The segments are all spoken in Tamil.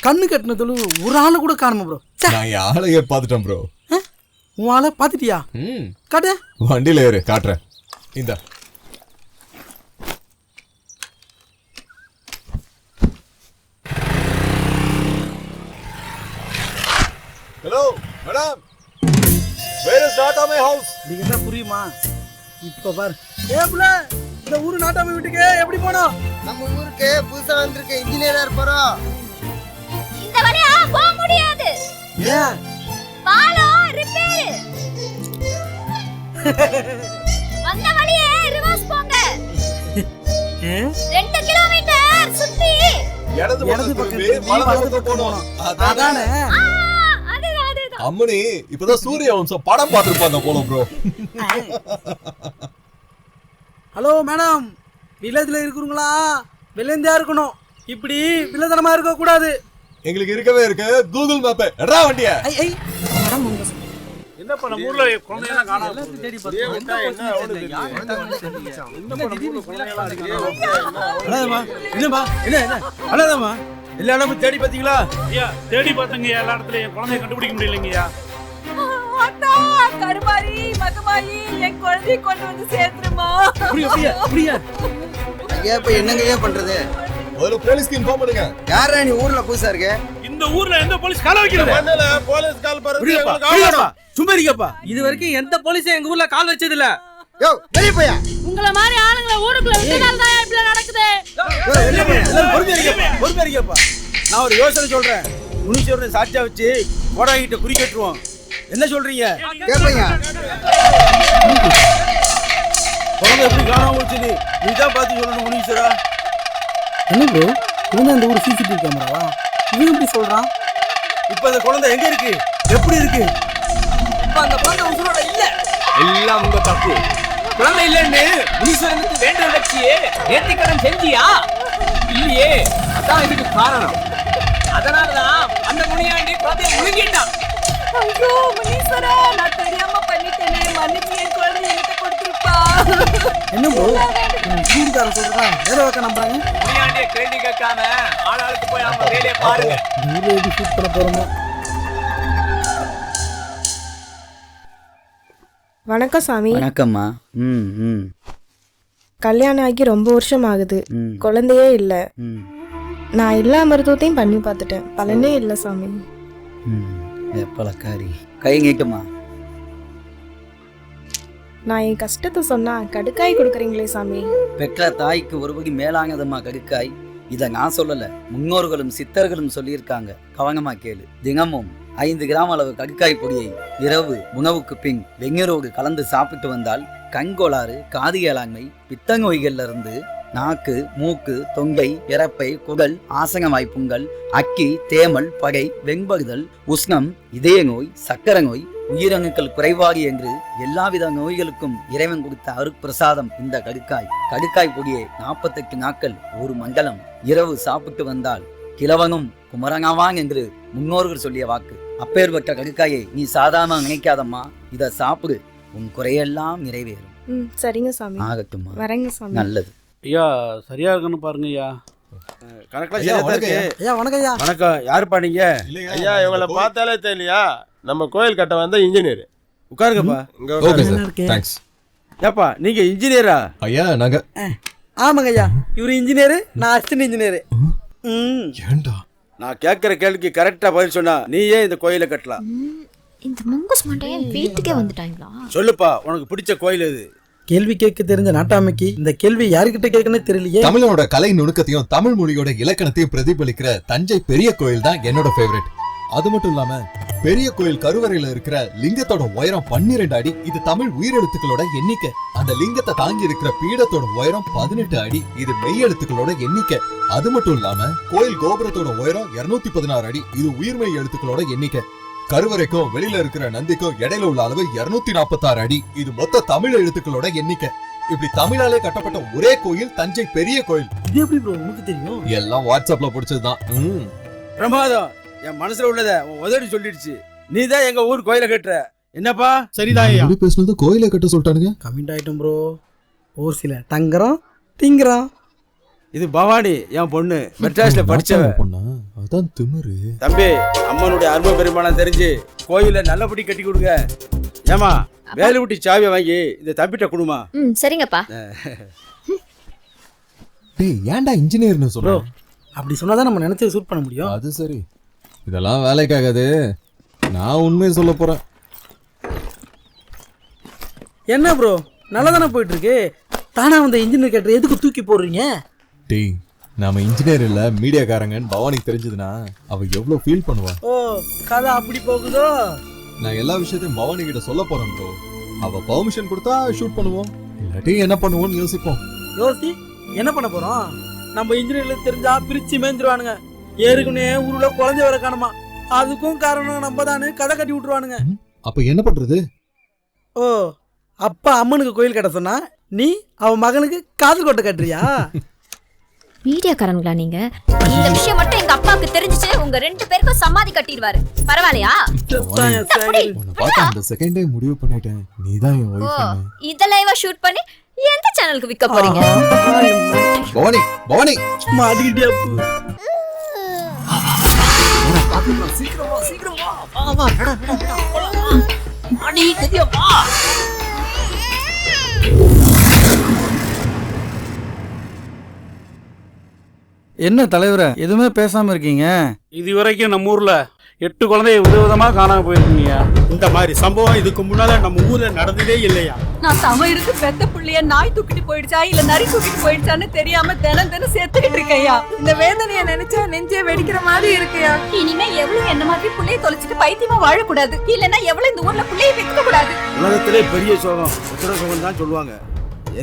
கண்ணு கட்டினதுல ஒரு ஆளு கூட காணுமா ப்ரோ? நான் என் ஆளையே பார்த்துட்டேன் ப்ரோ. உன் ஆளை பார்த்துட்டியா? காட்டு. வண்டியில ஏறு காட்டுறேன். இந்த hello madam, where is Nattamai house? நீங்க என்ன புரியுமா? இப்ப பாரு. ஏப்ல இந்த ஊரு நாட்டாமை வீட்டுக்கு எப்படி போனோம்? நம்ம ஊருக்கு புதுசா வந்திருக்க இன்ஜினியரா இருப்பாரோ. இந்த வழியா போக முடியாது. ஏன்? பாலம் ரிப்பேர். வந்த வழியே ரிவர்ஸ் போங்க. 2 கிலோமீட்டர் சுத்தி இடது பக்கம் வலது போணும். அதானே. அம்மனி இப்பதான் சூரிய வம்சம் படம் பார்த்திருப்பாங்க போல ப்ரோ. ஹலோ மேடம், வில்லேஜ்ல இருக்கிறவங்களா வில்லேந்தியா இருக்கணும். இப்படி வில்லதனமா இருக்க கூடாது. எங்களுக்கு இருக்கவே இருக்கு கூகுள் மேப். எடா வண்டிய. என்னப்பா நம்ம ஊர்ல குழந்தையெல்லாம் காணாம தேடி பார்த்தோம். என்னப்பா என்ன அவ்வளவுதாம்மா? எல்லா இடமும் தேடி பாத்தீங்களா? ஐயா தேடி பார்த்தங்க, எல்லா இடத்துலயும் என் குழந்தைய கண்டுபிடிக்க முடியலைங்கய்யா. அண்ணா கருமாரி மகமாயி என் குழந்தையை கொண்டு வந்து சேர்த்துருமா. புரியா ஐயா இப்ப என்னங்க பண்றது? ஒரு போலீஸ்க்கு இன்ஃபார்ம் பண்ணுங்க. யாரா நீ ஊர்ல புதுசா இருக்க? இந்த ஊர்ல எந்த போலீஸ் கால வைக்கிறது? மண்ணல போலீஸ் கால் பண்றது. சும்மா இருக்கப்பா. இது வரைக்கும் எந்த போலீஸும் எங்க ஊர்ல கால் வச்சது இல்ல. யோ வெளிய போயா. உங்கள மாதிரி ஆளுங்களை ஊருக்குள்ள விட்டதால தான் இப்படி நடக்குது. பொறுமையா இருக்கப்பா. நான் ஒரு யோசனை சொல்றேன். முனிசிபல் சாட்சியா வச்சு கோடாங்கிட்ட குறிக்கட்டுருவோம். என்ன சொல்றீங்க? கேப்பையா. குழந்தை எப்படி காணாம போச்சுன்னு நீதான் பார்த்து சொல்லணும் முனிசிபரா. என்ன ப்ரோ, இவன் அந்த ஊர் சிசிடிவி கேமராவா? இவன் எப்படி சொல்றான்? இப்ப அந்த குழந்தை எங்க இருக்கு? எப்படி இருக்கு? அந்த குழந்தை உசுரோட இல்ல. எல்லாம் உங்க தப்பு. குழந்தை இல்லைன்னு முனீஸ்வரனுக்கு வேண்டுதல் வச்சியே நேர்த்திக்கடன் செஞ்சியா? இல்லையே. அதான் இதுக்கு காரணம். அதனாலதான் அந்த முனியாண்டி குழந்தைய முழுங்கிட்டான். ஐயோ முனீஸ்வரா, நான் தெரியாம பண்ணிட்டேனே, மன்னிச்சு என் குழந்தையை என்கிட்ட கொடுத்துருப்பா. என்ன ப்ரோ, சூடுகாரன் சொல்றான் வேற வைக்க நம்புறாங்க. முனியாண்டிய கேள்வி கேட்காம ஆளாளுக்கு போய் நம்ம வேலையை பாருங்க. ஊர்ல எப்படி ஷூட் பண்ண போறோமோ. வணக்கம் சாமி. வணக்கம்மா. கல்யாணம் ஆகி ரொம்ப வருஷம் ஆகுது, குழந்தையே இல்லை. நான் எல்லா மருத்துவத்தையும் பண்ணி பார்த்துட்டேன், பலனே இல்லை சாமி. எப்பலக்காரி கை நீட்டுமா. நான் என் கஷ்டத்தை சொன்னா கடுக்காய் கொடுக்குறீங்களே சாமி. பெற்ற தாய்க்கு ஒருபடி மேலானதம்மா கடுக்காய். இதை நான் சொல்லல, முன்னோர்களும் சித்தர்களும் சொல்லியிருக்காங்க. கவனமா கேளு. தினமும் 5 கிராம் அளவு கடுக்காய் பொடியை இரவு உணவுக்கு பின் வெந்நீரோடு கலந்து சாப்பிட்டு வந்தால் கண்கோளாறு, காது கேளாண்மை, பித்த நோய்கள்ல இருந்து நாக்கு, மூக்கு, தொண்டை, இறப்பை, குடல், ஆசன வாய்ப்புங்கள், அக்கி, தேமல், பகை, வெண்படுதல், உஷ்ணம், இதய நோய், சக்கரை நோய், உயிரணுக்கள் குறைபாடு என்று எல்லாவித நோய்களுக்கும் இறைவன் கொடுத்த அருட்பிரசாதம் இந்த கடுக்காய். கடுக்காய் பொடியை 48 நாட்கள் ஒரு மண்டலம் இரவு சாப்பிட்டு வந்தால் கிழவனும் குமரனாவான் என்று முன்னோர்கள் சொல்லிய வாக்கு. அப்பேற்பட்ட கடுக்காயை நீ சாதாரண நினைக்காதம்மா. இதை சாப்பிடு, உன் குறையெல்லாம் நிறைவேறும். சரிங்க சாமி. ஆகட்டும்மா. வரேங்க சாமி. நல்லது. ஐயா சரியா இருக்குன்னு பாருங்க ஐயா. கணக்குல சரியா இருக்கு. ஐயா வணக்கம் ஐயா. வணக்கம். யாருப்பா நீங்க? ஐயா இவங்கள பார்த்தாலே தெரியலையா? நம்ம கோயில் கட்ட வந்த இன்ஜினியர். உட்காருங்கப்பா. Okay sir, thanks. ஏப்பா நீங்க இன்ஜினியரா? ஐயா நாங்க ஆமாங்க ஐயா, இவரு இன்ஜினியர், நான் அசிஸ்டன்ட் இன்ஜினியர். ஏண்டா நான் கேட்கிற கேள்விக்கு கரெக்டா பதில் சொன்னா நீ ஏன் இந்த கோயிலை கட்டலாம்? இந்த மங்கஸ் மண்டையன் வீட்டுக்கே வந்துட்டாங்களா? சொல்லுப்பா, உனக்கு பிடிச்ச கோயில் எது? கேள்வி கேட்க தெரிஞ்ச நாட்டாமைக்கு இந்த கேள்வி யாருக்கிட்ட கேட்கணும்னு தெரியலையே. தமிழோட கலை நுணுக்கத்தையும் தமிழ் மொழியோட இலக்கணத்தையும் பிரதிபலிக்கிற தஞ்சை பெரிய கோயில் தான் என்னோட ஃபேவரட். அது மட்டும் இல்லாம பெரிய கோயில் கருவறையில இருக்கிற லிங்கத்தோட உயரம் 12 அடி. இது தமிழ் உயிரெழுத்துக்களோட எண்ணிக்கை. அந்த லிங்கத்தை தாங்கி இருக்கிற பீடத்தோட உயரம் 18 அடி. இது மெய் எழுத்துக்களோட எண்ணிக்கை. அது மட்டும் இல்லாம கோயில் கோபுரத்தோட உயரம் 216 அடி. இது உயிர்மெய் எழுத்துக்களோட எண்ணிக்கை. கருவறைக்கும் வெளியில இருக்கிற நந்திக்கும் இடையில உள்ள அளவு 246 அடி. இது மொத்த தமிழ் எழுத்துக்களோட எண்ணிக்கை. இப்படி தமிழாலே கட்டப்பட்ட ஒரே கோயில் தஞ்சை பெரிய கோயில். இது எப்படி ப்ரோ உங்களுக்கு தெரியும்? எல்லாம் வாட்ஸ்அப்ல பிடிச்சதுதான். பிரமாதம். என் மனசுல உள்ளத உதடி சொல்லிடுச்சு. நீ தான் எங்க ஊர் கோயிலை கட்டுற. என்னப்பா? சரிதான் ஐயா. எப்படி பேசுனது கோயிலை கட்ட சொல்லிட்டானுங்க. Comment ஆயிட்டும் bro. ஒரு சில தங்கறோம் திங்கறோம். இது பவானி, என் பொண்ணு. மெட்ராஸ்ல படிச்சவ. பொண்ணா? அதான் திமிரு. தம்பி அம்மனுடைய அருமை பெருமானம் தெரிஞ்சு கோயில நல்லபடி கட்டி கொடுங்க. ஏமா வேலுக்குட்டி சாவியை வாங்கி இந்த தம்பிட்ட கொடுமா. சரிங்கப்பா. டேய் ஏன்டா இன்ஜினியர்னு சொல்றோம்? அப்படி சொன்னாதான் நம்ம நினைச்சதை ஷூட் பண்ண முடியும். அது சரி, இதெல்லாம் வேலைக்காகாது. நான் உண்மையை சொல்ல போறேன். என்ன ப்ரோ நல்லா தானே போயிட்டு இருக்கு. தானா வந்த இன்ஜினியர் கேட்டர் எதுக்கு தூக்கி போடுறீங்க? டேய் நாம இன்ஜினியர் இல்ல மீடியாக்காரங்கன்னு பவானிக்கு தெரிஞ்சதுன்னா அவ எவ்வளவு ஃபீல் பண்ணுவா. ஓ கதை அப்படி போகுதோ. நான் எல்லா விஷயத்தையும் பவானி கிட்ட சொல்ல போறேன் ப்ரோ. அவ பெர்மிஷன் கொடுத்தா ஷூட் பண்ணுவோம், இல்லாட்டி என்ன பண்ணுவோம்னு யோசிப்போம். யோசி என்ன பண்ண போறோம்? நம்ம இன்ஜினியர்ல தெரிஞ்சா பிரிச்சு மேய்ஞ்சிருவானுங்க. ஏற்கனவே ஊருல குழந்தை வர காணுமா, அதுக்கும் காரணம் நம்ம தானே கதை கட்டி விட்டுருவானுங்க. அப்ப என்ன பண்றது? ஓ அப்பா அம்மனுக்கு கோயில் கட்ட சொன்னா நீ அவன் மகனுக்கு காதல் கோட்டை கட்டுறியா? மீடியாக்காரங்களா நீங்க? இந்த விஷயம் மட்டும் எங்க அப்பாவுக்கு தெரிஞ்சிச்சு உங்க 2 பேருக்கும் சமாதி கட்டிடுவாரு. பரவாயில்லையா? உன்னை பார்த்தா அந்த செகண்டே முடிவு பண்ணிட்டேன், நீதான் என் ஒய்ஃப். இத லைவா ஷூட் பண்ணி எந்த சேனலுக்கு விக்க போறீங்க? பவானி பவானி மாட்டிக்கிட்டியா? என்ன தலைவர எதுவுமே பேசாம இருக்கீங்க? இது வரைக்கும் நம்ம ஊர்ல 8 குழந்தைய விதவிதமா காணாம போயிருக்கீங்க. இந்த மாதிரி சம்பவம் இதுக்கு முன்னால நம்ம ஊர்ல நடந்ததே இல்லையா? நான் சமையலுக்கு பெத்த புள்ளைய நாய் தூக்கிட்டு போயிடுச்சா இல்ல நரி தூக்கிட்டு போயிடுச்சான்னு தெரியாம தினம் செத்துக்கிட்டு இருக்கேயா. இந்த வேதனைய நினைச்சா நெஞ்சே வெடிக்கிற மாதிரி இருக்குயா. இனிமே எவ்வளவு என்ன மாதிரி புள்ளைய தொலைச்சிட்டு பைத்தியமா வாழக்கூடாது. இல்லன்னா எவ்வளவு இந்த ஊர்ல புள்ளைய விற்க கூடாது. உலகத்திலே பெரிய சோகம் உத்தர சோகம் தான் சொல்லுவாங்க.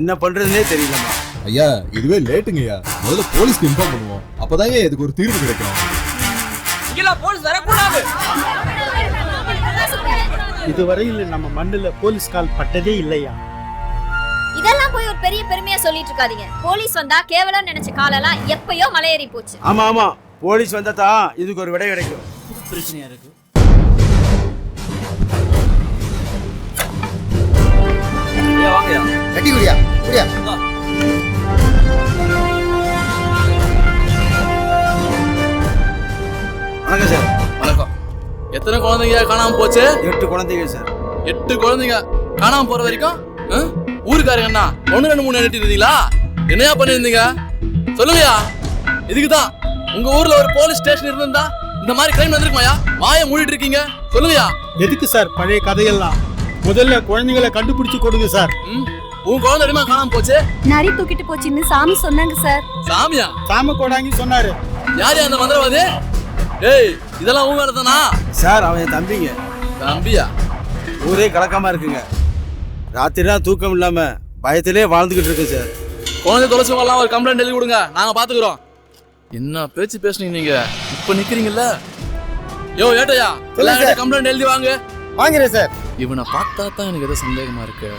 என்ன பண்றதுன்னே தெரியலமா. ஐயா இதுவே லேட்டுங்கய்யா, முதல்ல போலீஸ்க்கு இன்ஃபார்ம் பண்ணுவோம், அப்பதான் இதுக்கு ஒரு தீர்வு கிடைக்கும். போலீஸ் வரக்கூடாது. இதுவரையில் நம்ம மண்ணுல போலீஸ் கால் பட்டதே இல்லையா. இதெல்லாம் போய் ஒரு பெரிய பெருமையா சொல்லிட்டு இருக்காதீங்க. போலீஸ் வந்தா கேவலம் நினைச்ச காலெல்லாம் எப்பயோ மலையேறி போச்சு. ஆமா ஆமா போலீஸ் வந்தா தான் இதுக்கு ஒரு விடை கிடைக்கும். பிரச்சனையா இருக்கு. வாங்கயா கட்டி குடியா குடியா. வணக்கம் சார். வணக்கம். எத்தனை குழந்தைங்க காணாம போச்சு? 8 குழந்தைங்க சார். 8 குழந்தைங்க காணாம போற வரைக்கும் ஊருக்காரங்கண்ணா 1 2 3 எண்ணிட்டு இருந்தீங்களா? என்னையா பண்ணிருந்தீங்க சொல்லுங்கயா. இதுக்குதான் உங்க ஊர்ல ஒரு போலீஸ் ஸ்டேஷன் இருந்தா இந்த மாதிரி கிரைம் நடந்திருக்குமாயா? வாயை மூடிட்டு இருக்கீங்க, சொல்லுங்கயா. எதுக்கு சார் பழைய கதையெல்லாம்? முதல்ல குழந்தைகளை கண்டுபிடிச்சு கொடுங்க சார். உன் குழந்தை அடிமா காணாம போச்சு. நரி தூக்கிட்டு போச்சுன்னு சாமி சொன்னாங்க சார். சாமியா? சாம கோடாங்கி சொன்னாரு. யாரு அந்த மந்திரவாதி? ஏய் இதெல்லாம் உன் வேலைதானா? சார் அவன் என் தம்பிங்க. தம்பியா? ஊரே கலக்கமா இருக்குங்க. ராத்திரிலாம் தூக்கம் இல்லாம பயத்திலே வாழ்ந்துகிட்டு இருக்கு சார். குழந்தை தொலைச்சவங்கலாம் ஒரு கம்ப்ளைண்ட் எழுதி கொடுங்க, நாங்க பாத்துக்கிறோம். என்ன பேச்சு பேசுனீங்க நீங்க? இப்ப நிக்கிறீங்கல்ல. யோ ஏட்டையா எல்லாரும் கம்ப்ளைண்ட் எழுதி வாங்க. வாங்குறேன் சார். இவனை பார்த்தா தான் எனக்கு ஏதோ சந்தேகமா இருக்கு.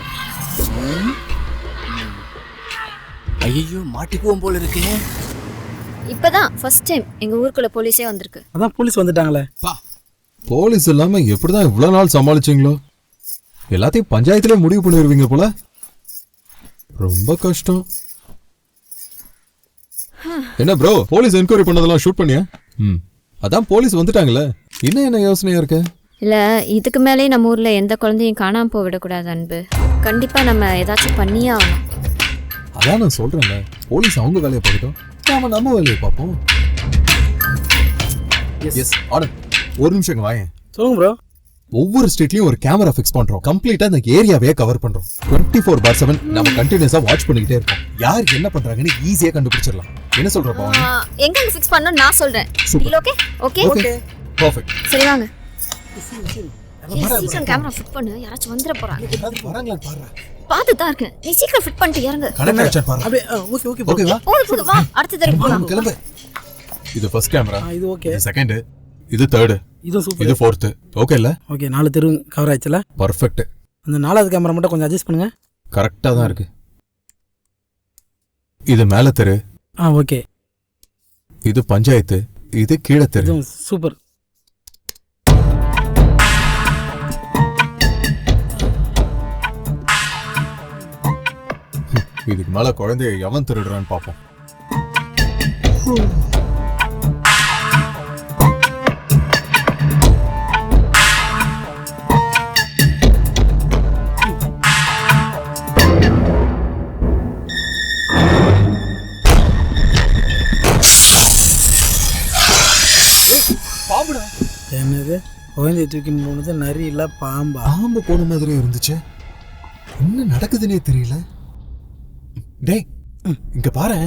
ஐயோ மாட்டிக்குவோம் போல இருக்கு. இப்பதான் ஃபர்ஸ்ட் டைம் எங்க ஊருக்குள்ள போலீஸே வந்திருக்கு. அதான் போலீஸ் வந்துட்டாங்களே. போலீஸ் இல்லாம எப்படிதான் இவ்வளவு நாள் சமாளிச்சீங்களோ? எல்லாத்தையும் பஞ்சாயத்திலே முடிவு பண்ணிடுவீங்க போல. ரொம்ப கஷ்டம். என்ன ப்ரோ போலீஸ் என்கொயரி பண்ணதெல்லாம் ஷூட் பண்ணியா? அதான் போலீஸ் வந்துட்டாங்களே, இன்னும் என்ன யோசனையா இருக்கு? இல்ல இதுக்கு மேலே நம்ம ஊர்ல எந்த குழந்தையும் காணாம போக விடக்கூடாது அன்பு. கண்டிப்பா நம்ம ஏதாச்சும் பண்ணியே ஆகணும். அதான் நான் சொல்றேன்ல, போலீஸ் அவங்க வேலையை பார்க்கட்டும், நாம நம்ம வேலையை பார்ப்போம். Yes order. ஒரு நிமிஷம் வாயேன். சொல்லுங்க ப்ரோ. ஒவ்வொரு ஸ்ட்ரீட்லயும் ஒரு கேமரா ஃபிக்ஸ் பண்றோம். கம்ப்ளீட்டா அந்த ஏரியாவே கவர் பண்றோம். 24/7 நம்ம கண்டினியூஸா வாட்ச் பண்ணிக்கிட்டே இருக்கோம். யார் என்ன பண்றாங்கன்னு ஈஸியா கண்டுபிடிச்சிடலாம். என்ன சொல்ற பவானி? எங்க ஃபிக்ஸ் பண்ணனும் நான் சொல்றேன். Deal okay? Okay okay perfect. சரி வாங்க. சீக்கிரம் கேமரா ஃபிட் பண்ணு, யாராச்சும் வந்துற போறாங்க. வராங்களா பாரு. பாத்து தான் இருக்கேன். நீ சீக்கிரம் ஃபிட் பண்ணிட்டு இறங்கு. கனெக்ஷன் பாரு. அப்படியே ஓகே ஓகே ஓகேவா? போடு வா, அடுத்து தடவை போலாம். கிளம்பு. இது ஃபர்ஸ்ட் கேமரா. இது ஓகே. இது செகண்ட். இது தேர்ட். இது சூப்பர். இது ஃபோர்த். ஓகே இல்ல? ஓகே 4 தெரு கவர் ஆயிடுச்சுல? பெர்ஃபெக்ட். அந்த 4வது கேமரா மட்டும் கொஞ்சம் அட்ஜஸ்ட் பண்ணுங்க. கரெக்ட்டா தான் இருக்கு. இது மேல தெரு. ஓகே. இது பஞ்சாயத்து. இது கீழ தெரு. சூப்பர். இதுக்கு மேல குழந்தைய எவன் திருடுறான்னு பாப்போம். குழந்தைய தூக்கி போனது நரி இல்ல பாம்பா? பாம்பு போன மாதிரி இருந்துச்சு. என்ன நடக்குதுன்னே தெரியல. டேய் இங்க பாரு,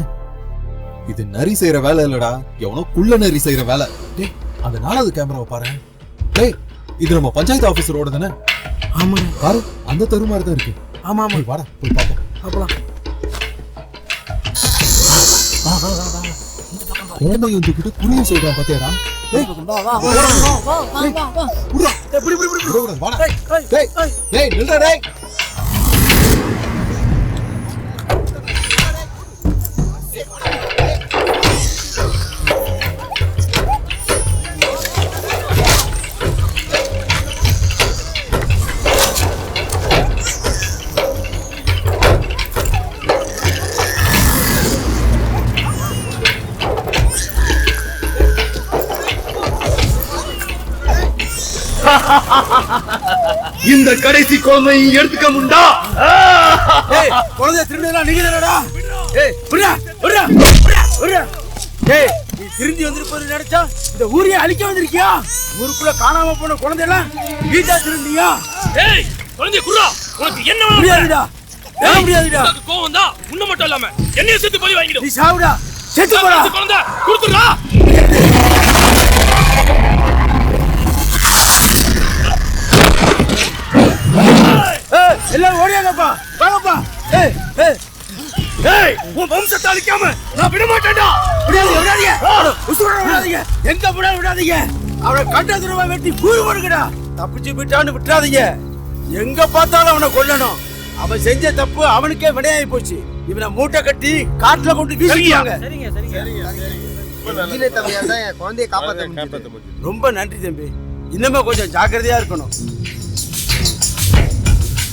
இது நரி செய்யற வேலை இல்லடா, எவனோ குள்ள நரி செய்யற வேலை. டேய் அந்த 4வது கேமராவை பாரு. டேய் இது நம்ம பஞ்சாயத்து ஆபீஸ் ரோடு தானே? ஆமாங்க. பாரு அந்த தெரு மாதிரி தான் இருக்கு. ஆமா ஆமா. வாடா போய் பாப்போம். அப்பலாம் குழந்தைய தூக்கிட்டு புரிய சொல்றான் பாத்தியாடா? டேய் வா வா வா வா வா வா வா. புடுடா. டேய் புடி புடி புடி. புடுடா வாடா. டேய் டேய் டேய் நில்றா டேய். இந்த கடைசி குழந்தையை எடுத்துக்க முண்டா. ஏய் குழந்தைய திருடுறா நீங்க தானடா? ஏய் விடுடா விடுடா விடுடா. ஏய் நீ திரும்பி வந்திருப்பது நினைச்சா இந்த ஊரையே அழிக்க வந்திருக்கியா? ஊருக்குள்ள காணாம போன குழந்தையெல்லாம் வீட்டா திருந்தியா? ஏய் குழந்தைய குடுறா. உனக்கு என்ன முடியாதுடா. ஏன் முடியாதுடா? கோவம் தான் உன்ன மட்டும் இல்லாம என்னைய சேர்த்து பழி வாங்கிடும். நீ சாவுடா. செத்து போடா. குழந்தை கொடுத்துறா. ஏய் எல்லாரும் ஓடியாங்கப்பா. வாங்கப்பா. ஏய் ஏய் ஏய் உன் வம்சத்தை அழிக்காம நான் விட மாட்டேன்டா. விடாதீங்க விடாதீங்க. உசுரோட விடாதீங்க. எங்க விட விடாதீங்க. அவனை கண்ட துருவா வெட்டி கூறு போடுங்கடா. தப்பிச்சு விட்டான்னு விட்டுறாதீங்க. எங்க பார்த்தாலும் அவனை கொல்லணும். அவன் செஞ்ச தப்பு அவனுக்கே வினையாகி போச்சு. இவனை மூட்டை கட்டி காட்டுல கொண்டு வீசிட்டாங்க. சரிங்க சரிங்க. குழந்தைய காப்பாற்ற ரொம்ப நன்றி தம்பி. இன்னுமே கொஞ்சம் ஜாக்கிரதையா இருக்கணும்.